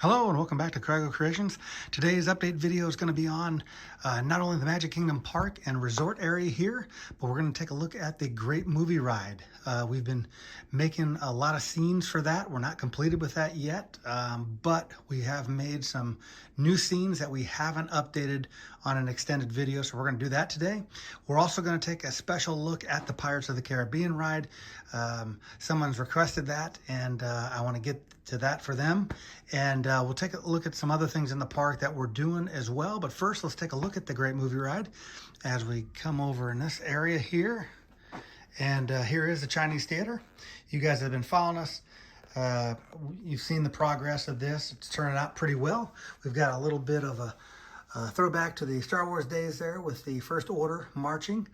Hello and welcome back to Craigo Creations. Today's update video is going to be on not only the Magic Kingdom Park and Resort area here, but we're going to take a look at the Great Movie Ride. We've been making a lot of scenes for that. We're not completed with that yet, but we have made some new scenes that we haven't updated on an extended video, so we're going to do that today. We're also going to take a special look at the Pirates of the Caribbean ride. Someone's requested that, and I want to get to that for them. And we'll take a look at some other things in the park that we're doing as well. But first, let's take a look at the Great Movie Ride as we come over in this area here. And here is the Chinese Theater. You guys have been following us. You've seen the progress of this. It's turning out pretty well. We've got a little bit of a throwback to the Star Wars days there with the First Order marching.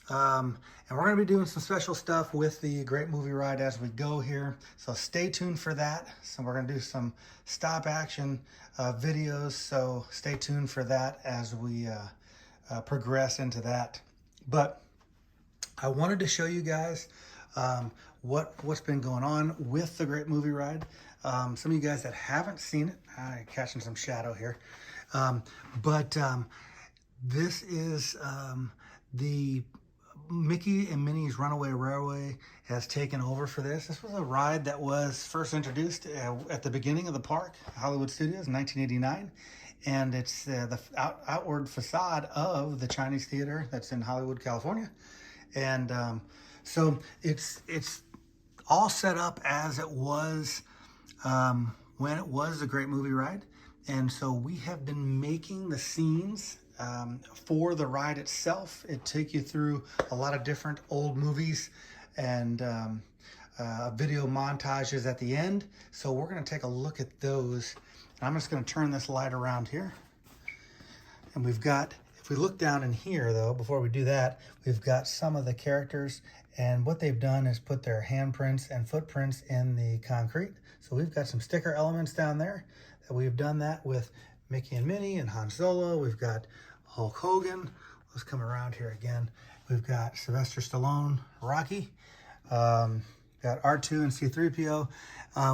And we're going to be doing some special stuff with the Great Movie Ride as we go here. So stay tuned for that. So we're going to do some stop action videos. So stay tuned for that as we progress into that. But I wanted to show you guys what's been going on with the Great Movie Ride. Some of you guys that haven't seen it, I'm catching some shadow here. This is the Mickey and Minnie's Runaway Railway has taken over for this. This was a ride that was first introduced at the beginning of the park, Hollywood Studios in 1989. And it's the outward facade of the Chinese Theater that's in Hollywood, California. And so it's all set up as it was when it was the Great Movie Ride. And so we have been making the scenes for the ride itself. It takes you through a lot of different old movies and video montages at the end. So we're going to take a look at those. I'm just going to turn this light around here. And we've got, if we look down in here though, before we do that, we've got some of the characters, and what they've done is put their handprints and footprints in the concrete. So we've got some sticker elements down there that we've done that with Mickey and Minnie and Han Solo. We've got Hulk Hogan. Let's come around here again. We've got Sylvester Stallone, Rocky. Got R2 and C-3PO.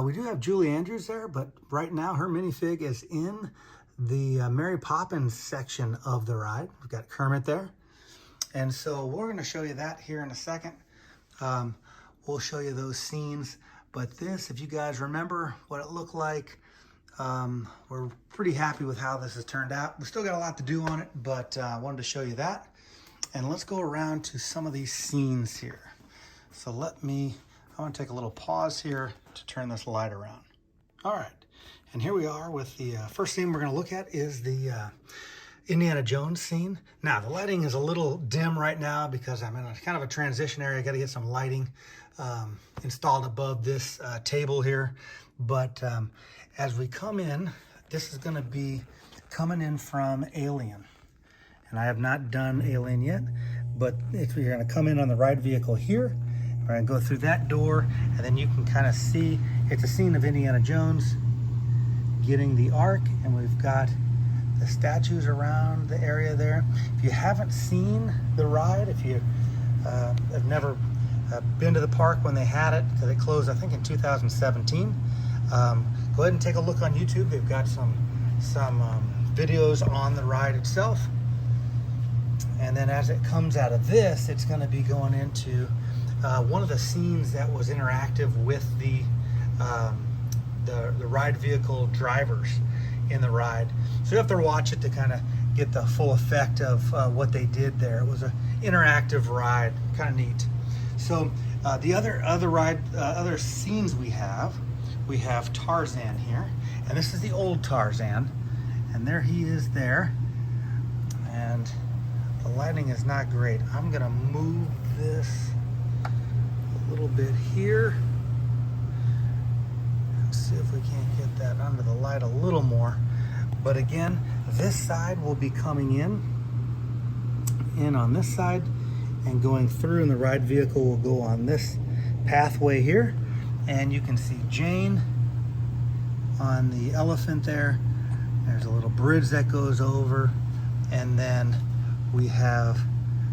We do have Julie Andrews there, but right now her minifig is in the Mary Poppins section of the ride. We've got Kermit there. And so we're going to show you that here in a second. We'll show you those scenes. But this, if you guys remember what it looked like, we're pretty happy with how this has turned out. We still got a lot to do on it, but I wanted to show you that. And let's go around to some of these scenes here. So I want to take a little pause here to turn this light around. All right, and here we are with the first scene we're going to look at is the Indiana Jones scene. Now, the lighting is a little dim right now because I'm in a kind of a transition area. I got to get some lighting installed above this table here. But as we come in, this is going to be coming in from Alien. And I have not done Alien yet, but you're going to come in on the ride vehicle here. We're going to go through that door, and then you can kind of see it's a scene of Indiana Jones getting the Ark, and we've got the statues around the area there. If you haven't seen the ride, if you have never been to the park when they had it, because it closed, I think, in 2017, go ahead and take a look on YouTube. They've got some videos on the ride itself. And then as it comes out of this, it's going to be going into one of the scenes that was interactive with the ride vehicle drivers in the ride. So you have to watch it to kind of get the full effect of what they did there. It was an interactive ride, kind of neat. So the other scenes we have Tarzan here, and this is the old Tarzan, and there he is there, and the lighting is not great. I'm gonna move this a little bit here. Let's see if we can't get that under the light a little more. But again, this side will be coming in on this side and going through, and the ride vehicle will go on this pathway here. And you can see Jane on the elephant there. There's a little bridge that goes over, and then we have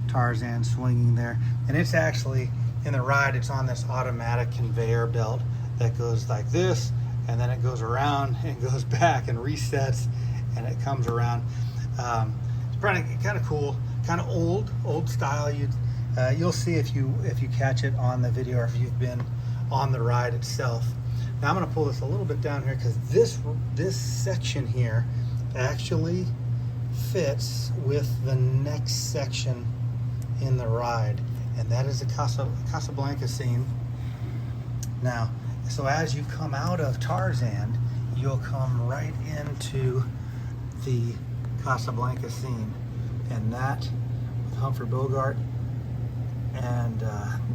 Tarzan swinging there. And it's actually, in the ride, it's on this automatic conveyor belt that goes like this, and then it goes around and goes back and resets, and it comes around. It's pretty kind of cool, kind of old style. You'll see if you catch it on the video or if you've been on the ride itself. Now I'm going to pull this a little bit down here because this section here actually fits with the next section in the ride, and that is the Casablanca scene. Now, so as you come out of Tarzan, you'll come right into the Casablanca scene, and that with Humphrey Bogart, and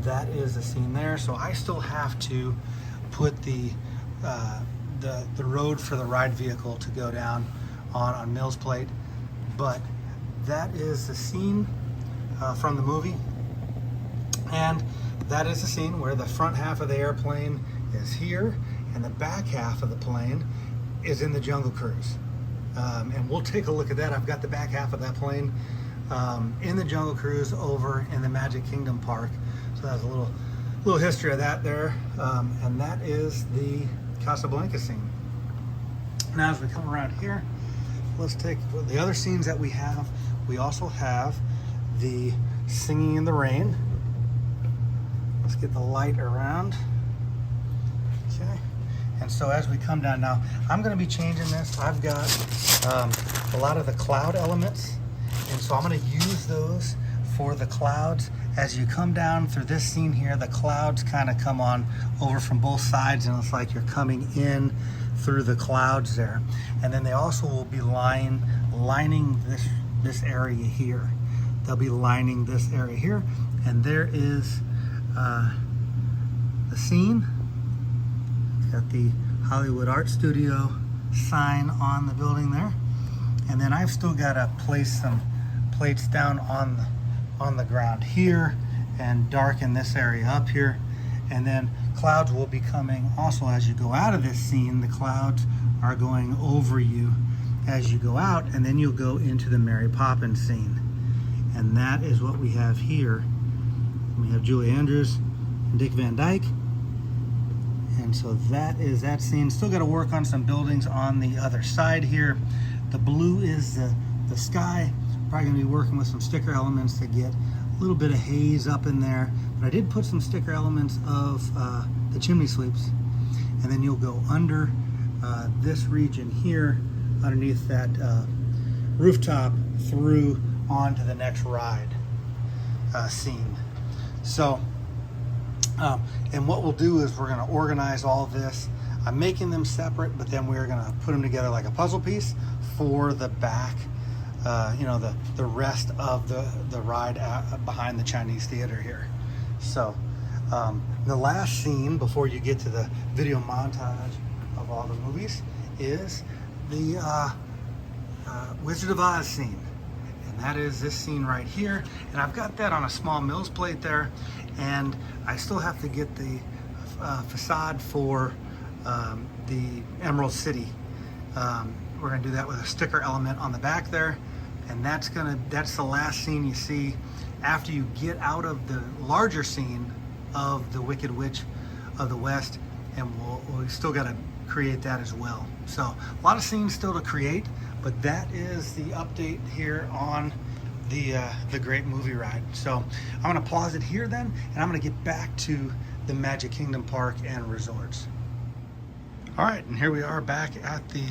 that is the scene there. So I still have to put the road for the ride vehicle to go down on Mills Plate, but that is the scene from the movie, and that is the scene where the front half of the airplane is here and the back half of the plane is in the Jungle Cruise. And we'll take a look at that. I've got the back half of that plane in the Jungle Cruise over in the Magic Kingdom Park. So that's a little history of that there. And that is the Casablanca scene. Now as we come around here, let's take the other scenes that we have. We also have the Singing in the Rain. Let's get the light around. Okay. And so as we come down now, I'm going to be changing this. I've got a lot of the cloud elements, and so I'm going to use those for the clouds. As you come down through this scene here, the clouds kind of come on over from both sides, and it's like you're coming in through the clouds there. And then they also will be lining this area here. They'll be lining this area here, and there is the scene. Got the Hollywood Art Studio sign on the building there, and then I've still got to place some plates down on the ground here and darken this area up here. And then clouds will be coming also as you go out of this scene. The clouds are going over you as you go out, and then you'll go into the Mary Poppins scene, and that is what we have here. We have Julie Andrews and Dick Van Dyke, and so that is that scene. Still got to work on some buildings on the other side here. The blue is the sky. Probably going to be working with some sticker elements to get a little bit of haze up in there, but I did put some sticker elements of the chimney sweeps, and then you'll go under this region here underneath that rooftop through onto the next ride scene. So and what we'll do is we're going to organize all this. I'm making them separate, but then we're going to put them together like a puzzle piece for the back, the rest of the ride behind the Chinese theater here. So the last scene before you get to the video montage of all the movies is the Wizard of Oz scene. And that is this scene right here. And I've got that on a small Mills plate there. And I still have to get the facade for the Emerald City. We're gonna do that with a sticker element on the back there. And that's the last scene you see after you get out of the larger scene of the Wicked Witch of the West. And we still gotta create that as well. So a lot of scenes still to create, but that is the update here on the Great Movie Ride. So I'm going to pause it here then, and I'm going to get back to the Magic Kingdom Park and Resorts. All right, and here we are back at the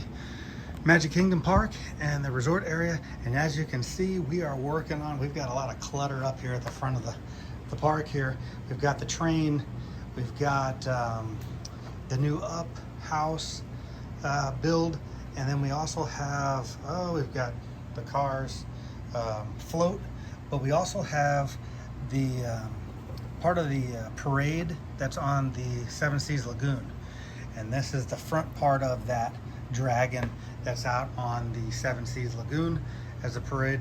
Magic Kingdom Park and the resort area, and as you can see, we've got a lot of clutter up here at the front of the park here. We've got the train, we've got the new Up House build, and then we also have, we've got the Cars float, but we also have the part of the parade that's on the Seven Seas Lagoon. And this is the front part of that dragon that's out on the Seven Seas Lagoon as a parade.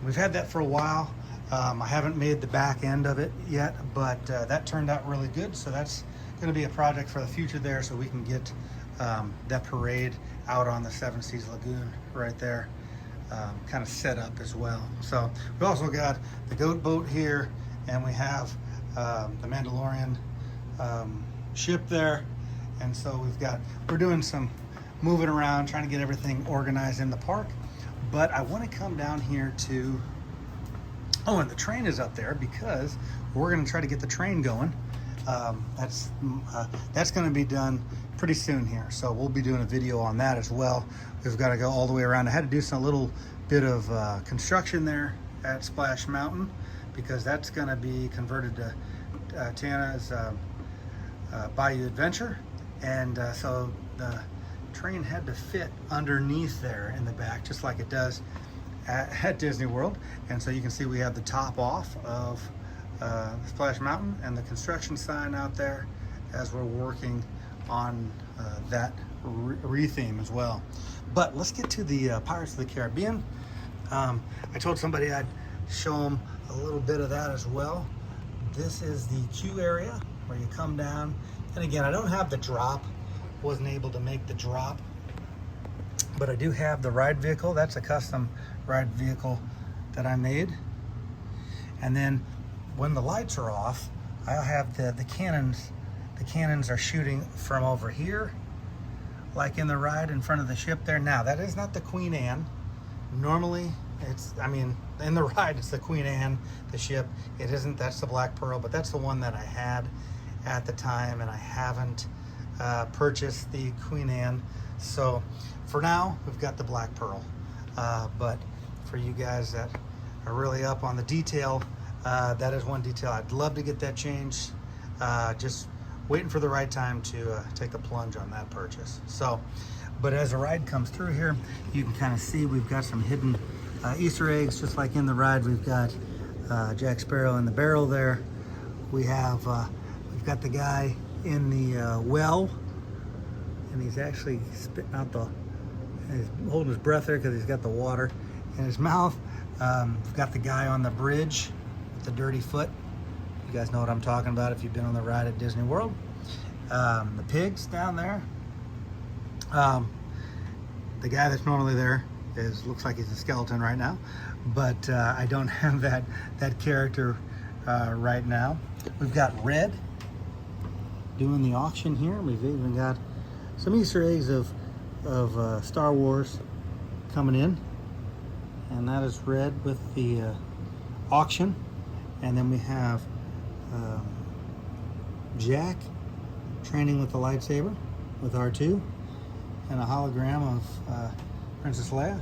We've had that for a while. I haven't made the back end of it yet, but that turned out really good. So that's going to be a project for the future there, so we can get that parade out on the Seven Seas Lagoon right there, kind of set up as well. So we also got the goat boat here, and we have the Mandalorian ship there, And so we're doing some moving around, trying to get everything organized in the park. But I want to come down here to, oh, and the train is up there because we're going to try to get the train going. That's going to be done pretty soon here. So we'll be doing a video on that as well. We've got to go all the way around. I had to do some little bit of construction there at Splash Mountain because that's going to be converted to Tana's Bayou Adventure. And so the train had to fit underneath there in the back, just like it does at Disney World. And so you can see we have the top off of Splash Mountain and the construction sign out there as we're working on that re-theme as well. But let's get to the Pirates of the Caribbean. I told somebody I'd show them a little bit of that as well. This is the queue area where you come down. And again, I don't have the drop, wasn't able to make the drop, but I do have the ride vehicle. That's a custom ride vehicle that I made. And then when the lights are off, I'll have the cannons. The cannons are shooting from over here, like in the ride in front of the ship there. Now, that is not the Queen Anne. Normally, in the ride, it's the Queen Anne, the ship. It isn't, that's the Black Pearl, but that's the one that I had at the time, and I haven't purchased the Queen Anne. So for now, we've got the Black Pearl. But for you guys that are really up on the detail, that is one detail. I'd love to get that changed. Just waiting for the right time to take a plunge on that purchase. So, but as the ride comes through here, you can kind of see we've got some hidden Easter eggs, just like in the ride. We've got Jack Sparrow in the barrel there. We've got the guy in the well, and he's actually spitting out he's holding his breath there because he's got the water in his mouth. We've got the guy on the bridge with the dirty foot. You guys know what I'm talking about if you've been on the ride at Disney World. The pigs down there. The guy that's normally there looks like he's a skeleton right now, but I don't have that character right now. We've got Red doing the auction here. We've even got some Easter eggs of Star Wars coming in, and that is Red with the auction. And then we have Jack training with the lightsaber with R2 and a hologram of Princess Leia.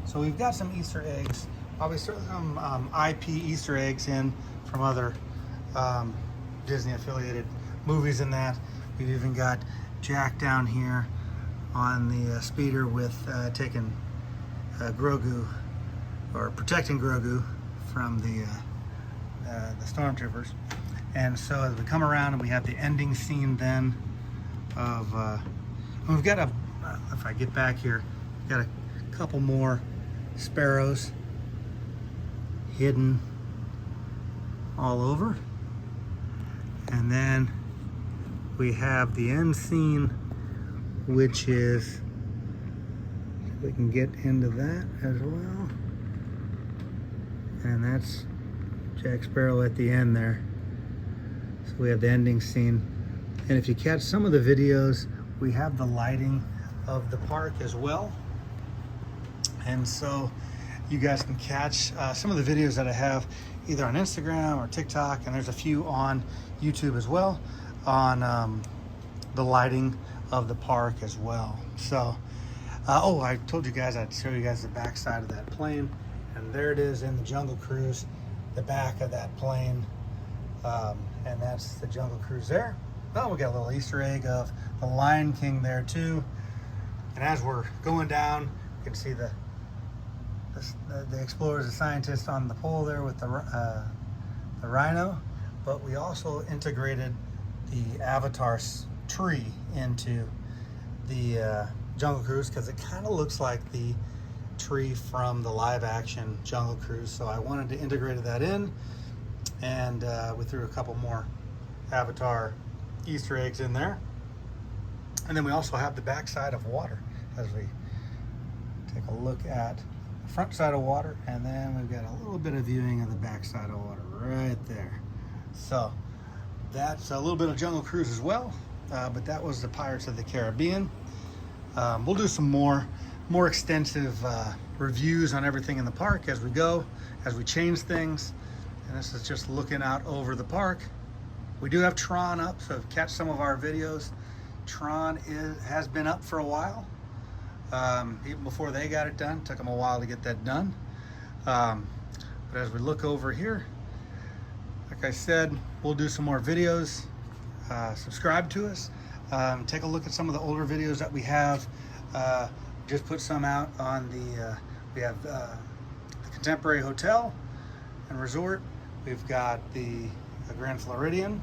So we've got some Easter eggs. Obviously some IP Easter eggs in from other Disney affiliated movies and that. We've even got Jack down here on the speeder with taking Grogu, or protecting Grogu from the stormtroopers. And so as we come around and we have the ending scene then of we've got if I get back here, we've got a couple more sparrows hidden all over. And then we have the end scene, which is, if we can get into that as well. And that's Jack Sparrow at the end there. So we have the ending scene. And if you catch some of the videos, we have the lighting of the park as well. And so you guys can catch some of the videos that I have either on Instagram or TikTok, and there's a few on YouTube as well, on the lighting of the park as well. So, oh, I told you guys I'd show you guys the back side of that plane, and there it is in the Jungle Cruise, the back of that plane, and that's the Jungle Cruise there. Oh, we got a little Easter egg of the Lion King there too. And as we're going down, you can see the explorers, the scientists on the pole there with the rhino. But we also integrated the Avatar tree into the Jungle Cruise because it kind of looks like the tree from the live action Jungle Cruise. So I wanted to integrate that in, and we threw a couple more Avatar Easter eggs in there. And then we also have the backside of water as we take a look at the front side of water, and then we've got a little bit of viewing of the backside of water right there. So that's a little bit of Jungle Cruise as well. but that was the Pirates of the Caribbean. We'll do some more extensive reviews on everything in the park as we go, as we change things. And this is just looking out over the park. We do have Tron up, so if you catch some of our videos, Tron has been up for a while. Even before they got it done, took them a while to get that done. But as we look over here, like I said, we'll do some more videos. Subscribe to us. Take a look at some of the older videos that we have. Just put some out on the, we have the Contemporary Hotel and Resort. We've got the Grand Floridian.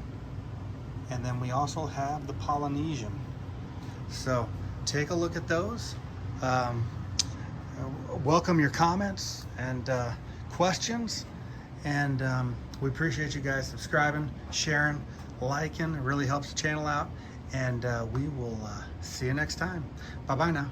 And then we also have the Polynesian. So take a look at those. Welcome your comments and questions. And we appreciate you guys subscribing, sharing, liking. It really helps the channel out. And we will see you next time. Bye-bye now.